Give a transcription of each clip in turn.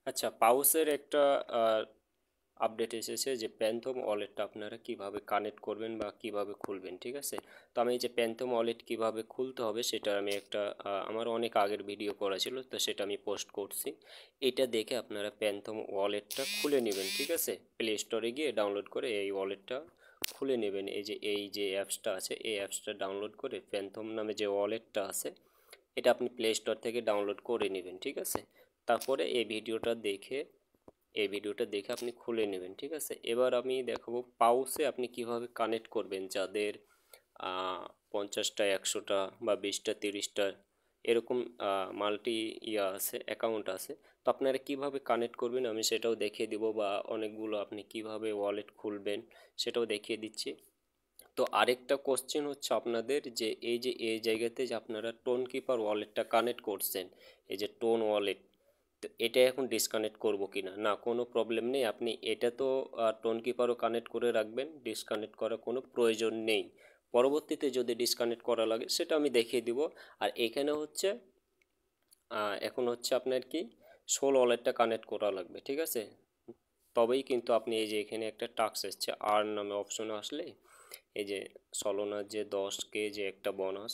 আচ্ছা, পাউসের একটা আপডেট এসেছে যে প্যান্থম ওয়ালেটটা আপনারা কিভাবে কানেক্ট করবেন বা কিভাবে খুলবেন, ঠিক আছে? তো আমি এই যে প্যান্থম ওয়ালেট কিভাবে খুলতে হবে সেটা আমি একটা আমার অনেক আগের ভিডিও করা ছিল, তো সেটা আমি পোস্ট করছি। এটা দেখে আপনারা প্যান্থম ওয়ালেটটা খুলে নেবেন, ঠিক আছে? প্লে স্টোরে গিয়ে ডাউনলোড করে এই ওয়ালেটটা খুলে নেবেন। এই যে অ্যাপসটা আছে, এই অ্যাপসটা ডাউনলোড করে প্যান্থম নামে যে ওয়ালেটটা আছে এটা আপনি প্লে স্টোর থেকে ডাউনলোড করে নেবেন, ঠিক আছে? তারপরে এই ভিডিওটা দেখে আপনি খুলে নেবেন, ঠিক আছে? এবার আমি দেখাবো পাউসে আপনি কিভাবে কানেক্ট করবেন, যাদের 50টা 100টা বা 20টা 30টা এরকম মাল্টি আছে, অ্যাকাউন্ট আছে। তো আপনারা কিভাবে কানেক্ট করবেন আমি সেটাও দেখিয়ে দিব, বা অনেকগুলো আপনি কিভাবে ওয়ালেট খুলবেন সেটাও দেখিয়ে দিচ্ছি। তো আরেকটা কোশ্চেন হচ্ছে আপনাদের, যে এই জায়গাতে যে আপনারা টোন কিপার ওয়ালেটটা কানেক্ট করছেন, এই যে টোন ওয়ালেট, তো এটা এখন ডিসকানেক্ট করব কি না, না কোনো প্রবলেম নেই। আপনি এটা তো টোন কিপারও কানেক্ট করে রাখবেন, ডিসকানেক্ট করার কোনো প্রয়োজন নেই। পরবর্তীতে যদি ডিসকানেক্ট করা লাগে সেটা আমি দেখিয়ে দিব। আর এখানে হচ্ছে এখন হচ্ছে আপনার কি সোল ওয়ালেটটা কানেক্ট করা লাগবে, ঠিক আছে? তবেই কিন্তু আপনি এই যে এখানে একটা টাস্ক এসছে আর নামে অপশনে আসলে এই যে সলোনার যে 10K যে একটা বোনাস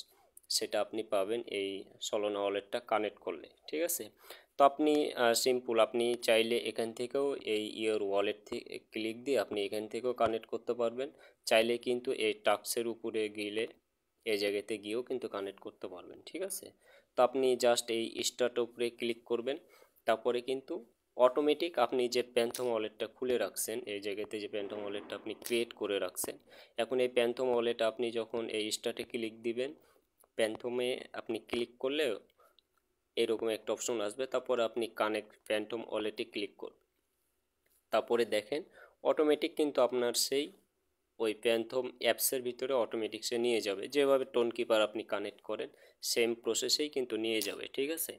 সেটা আপনি পাবেন এই সলোনা ওয়ালেটটা কানেক্ট করলে, ঠিক আছে? তো আপনি সিম্পল, আপনি চাইলে এখান থেকেও এই ইয়োর ওয়ালেট থেকে ক্লিক দিয়ে আপনি এখান থেকেও কানেক্ট করতে পারবেন। চাইলে কিন্তু এই টাস্কের উপরে গেলে এই জায়গাতে গিয়েও কিন্তু কানেক্ট করতে পারবেন, ঠিক আছে? তো আপনি জাস্ট এই স্টার্ট উপরে ক্লিক করবেন। তারপরে কিন্তু অটোমেটিক আপনি যে প্যান্থম ওয়ালেটটা খুলে রাখছেন, এই জায়গাতে যে প্যান্থম ওয়ালেটটা আপনি ক্রিয়েট করে রাখছেন, এখন এই প্যান্থম ওয়ালেট আপনি যখন এই স্টার্টে ক্লিক দিবেন, প্যান্থমে আপনি ক্লিক করলে এরকম একটা অপশন আসবে, তারপরে আপনি কানেক্ট প্যান্থম ওয়ালেটে ক্লিক করুন। তারপরে দেখেন অটোমেটিক কিন্তু আপনার সেই ওই প্যান্থম অ্যাপসের ভিতরে অটোমেটিক সে নিয়ে যাবে, যেভাবে টোন কিপার আপনি কানেক্ট করেন সেম প্রসেসেই কিন্তু নিয়ে যাবে, ঠিক আছে?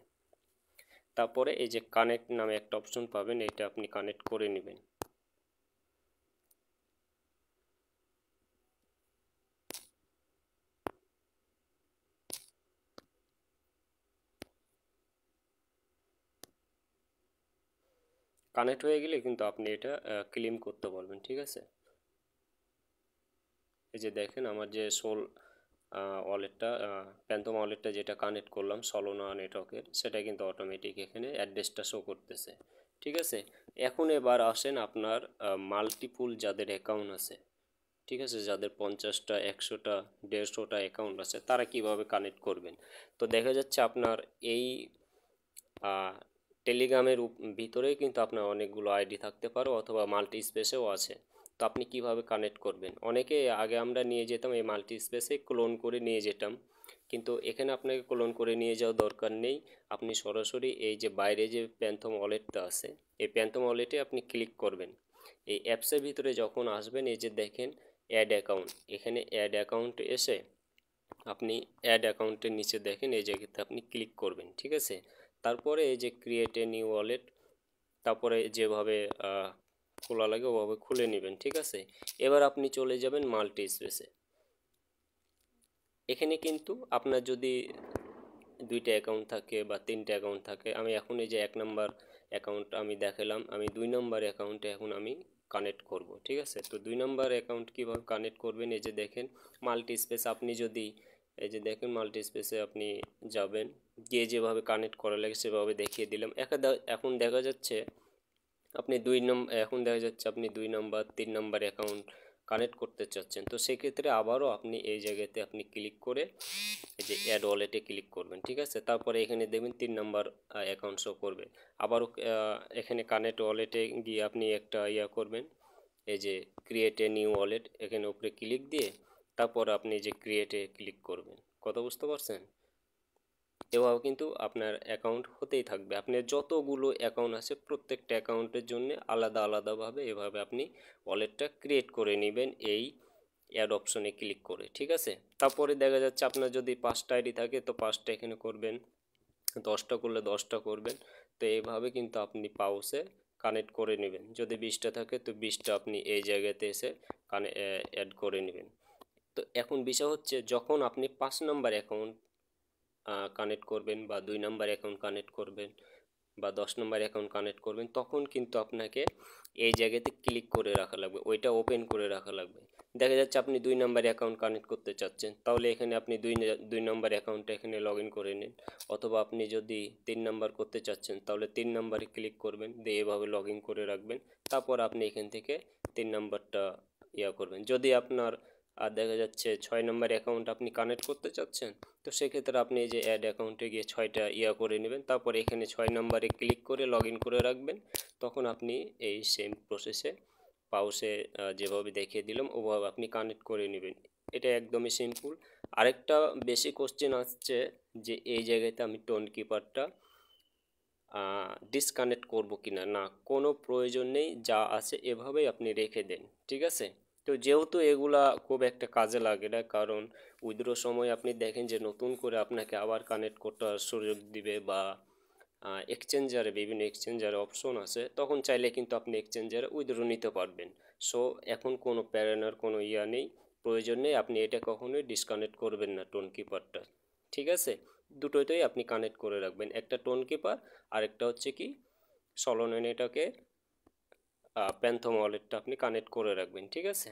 তারপরে এই যে কানেক্ট নামে একটা অপশন পাবেন, এটা আপনি কানেক্ট করে নেবেন। কানেক্ট হয়ে গেলে কিন্তু আপনি এটা ক্লেম করতে পারবেন, ঠিক আছে? এই যে দেখেন আমার যে সোল ওয়ালেটটা, প্যান্থম ওয়ালেটটা যেটা কানেক্ট করলাম সলোনা নেটওয়ার্কের, সেটা কিন্তু অটোমেটিক এখানে অ্যাড্রেসটা শো করতেছে, ঠিক আছে? এখন এবার আসেন আপনার মাল্টিপুল যাদের অ্যাকাউন্ট আছে, ঠিক আছে, যাদের 50টা 100টা 150টা অ্যাকাউন্ট আছে তারা কিভাবে কানেক্ট করবেন। তো দেখা যাচ্ছে আপনার এই টেলিগ্রামের ভিতরেই কিন্তু আপনার অনেকগুলো আইডি থাকতে পারে, অথবা মাল্টি স্পেসেও আছে। তো আপনি কিভাবে কানেক্ট করবেন, অনেকে আগে আমরা নিয়ে যেতাম এই মাল্টি স্পেসে ক্লোন করে নিয়ে যেতাম, কিন্তু এখানে আপনাকে ক্লোন করে নিয়ে যাওয়ার দরকার নেই। আপনি সরাসরি এই যে বাইরে যে প্যান্থম ওয়ালেটটা আছে, এই প্যান্থম ওয়ালেটে আপনি ক্লিক করবেন। এই অ্যাপসের ভিতরে যখন আসবেন এই যে দেখেন অ্যাড অ্যাকাউন্ট, এখানে অ্যাড অ্যাকাউন্ট এসে আপনি অ্যাড অ্যাকাউন্টের নিচে দেখেন এই জায়গাতে আপনি ক্লিক করবেন, ঠিক আছে? তারপরে এই যে ক্রিয়েট এ নিউ ওয়ালেট, তারপরে যেভাবে খোলা লাগে ওভাবে খুলে নেবেন, ঠিক আছে? এবার আপনি চলে যাবেন মাল্টি স্পেসে। এখানে কিন্তু আপনার যদি 2টা অ্যাকাউন্ট থাকে বা 3টে অ্যাকাউন্ট থাকে, আমি এখন এই যে 1 নম্বর অ্যাকাউন্ট আমি দেখালাম, আমি 2 নম্বর অ্যাকাউন্টে এখন আমি কানেক্ট করব, ঠিক আছে? তো 2 নম্বর অ্যাকাউন্ট কীভাবে কানেক্ট করবেন, এই যে দেখেন মাল্টি স্পেস, আপনি যদি এই যে দেখেন মাল্টি স্পেসে আপনি যাবেন, গিয়ে যেভাবে কানেক্ট করা লাগে সেভাবে দেখিয়ে দিলাম। এখন দেখা যাচ্ছে আপনি 2 নম্বর 3 নম্বর অ্যাকাউন্ট কানেক্ট করতে চাচ্ছেন, তো সেক্ষেত্রে আবারও আপনি এই জায়গাতে আপনি ক্লিক করে এই যে অ্যাড ওয়ালেটে ক্লিক করবেন, ঠিক আছে? তারপরে এখানে দেখবেন 3 নম্বর অ্যাকাউন্ট শো করবে। আবারও এখানে কানেক্ট ওয়ালেটে গিয়ে আপনি একটা করবেন, এই যে ক্রিয়েট এ নিউ ওয়ালেট, এখানে উপরে ক্লিক দিয়ে তারপর আপনি যে ক্রিয়েটে ক্লিক করবেন। কথা বুঝতে পারছেন? এভাবে কিন্তু আপনার অ্যাকাউন্ট হতেই থাকবে। আপনার যতগুলো অ্যাকাউন্ট আছে প্রত্যেকটা অ্যাকাউন্টের জন্য আলাদা আলাদাভাবে এভাবে আপনি ওয়ালেটটা ক্রিয়েট করে নেবেন এই অ্যাড অপশনে ক্লিক করে, ঠিক আছে? তারপরে দেখা যাচ্ছে আপনার যদি 5টা আইডি থাকে তো 5টা এখানে করবেন, 10টা করলে 10টা করবেন। তো এইভাবে কিন্তু আপনি পাউসে কানেক্ট করে নেবেন। যদি 20টা থাকে তো 20টা আপনি এই জায়গাতে এসে অ্যাড করে নেবেন। তো এখন বিষয় হচ্ছে যখন আপনি 5 নম্বর অ্যাকাউন্ট কানেক্ট করবেন বা 2 নম্বর অ্যাকাউন্ট কানেক্ট করবেন, বা 10 নম্বর অ্যাকাউন্ট কানেক্ট করবেন, তখন কিন্তু আপনাকে এই জায়গাতে ক্লিক করে রাখা লাগবে, ওইটা ওপেন করে রাখা লাগবে। দেখা যাচ্ছে আপনি 2 নম্বর অ্যাকাউন্ট কানেক্ট করতে চাচ্ছেন, তাহলে এখানে আপনি 2 নম্বর অ্যাকাউন্টটা এখানে লগ ইন করে নিন। অথবা আপনি যদি 3 নাম্বার করতে চাচ্ছেন তাহলে 3 নাম্বারে ক্লিক করবেন, দিয়ে এভাবে লগ ইন করে রাখবেন। তারপর আপনি এখান থেকে 3 নাম্বারটা করবেন। যদি আপনার দেখা যাচ্ছে 6 নাম্বার অ্যাকাউন্ট আপনি কানেক্ট করতে চাচ্ছেন, তো সেক্ষেত্রে আপনি এই যে অ্যাড অ্যাকাউন্টে গিয়ে 6টা করে নেবেন, তারপর এখানে 6 নাম্বারে ক্লিক করে লগ ইন করে রাখবেন। তখন আপনি এই সেম প্রসেসে পাউসে যেভাবে দেখিয়ে দিলাম ওভাবে আপনি কানেক্ট করে নেবেন। এটা একদমই সিম্পল। আরেকটা বেশি কোশ্চেন আসছে যে এই জায়গাতে আমি টোন কিপারটা ডিসকানেক্ট করব কিনা। না, কোনো প্রয়োজন নেই, যা আছে এভাবেই আপনি রেখে দেন, ঠিক আছে। তো যেহেতু এগুলা খুব একটা কাজে লাগে না, কারণ উইথড্রোর সময় আপনি দেখেন যে নতুন করে আপনাকে আবার কানেক্ট করতে সুযোগ দিবে, বা এক্সচেঞ্জারে বিভিন্ন এক্সচেঞ্জারে অপশন আছে, তখন চাইলে কিন্তু আপনি এক্সচেঞ্জারে উইথড্র নিতে পারবেন। সো এখন কোনো প্যারানোর কোনো নেই, প্রয়োজন নেই, আপনি এটা কখনোই ডিসকানেক্ট করবেন না টোন কিপারটা, ঠিক আছে। দুটোতেই আপনি কানেক্ট করে রাখবেন, একটা টোন কিপার, আরেকটা হচ্ছে কি সলোনেটাকে প্যান্থম ওয়ালেটটা আপনি কানেক্ট করে রাখবেন, ঠিক আছে।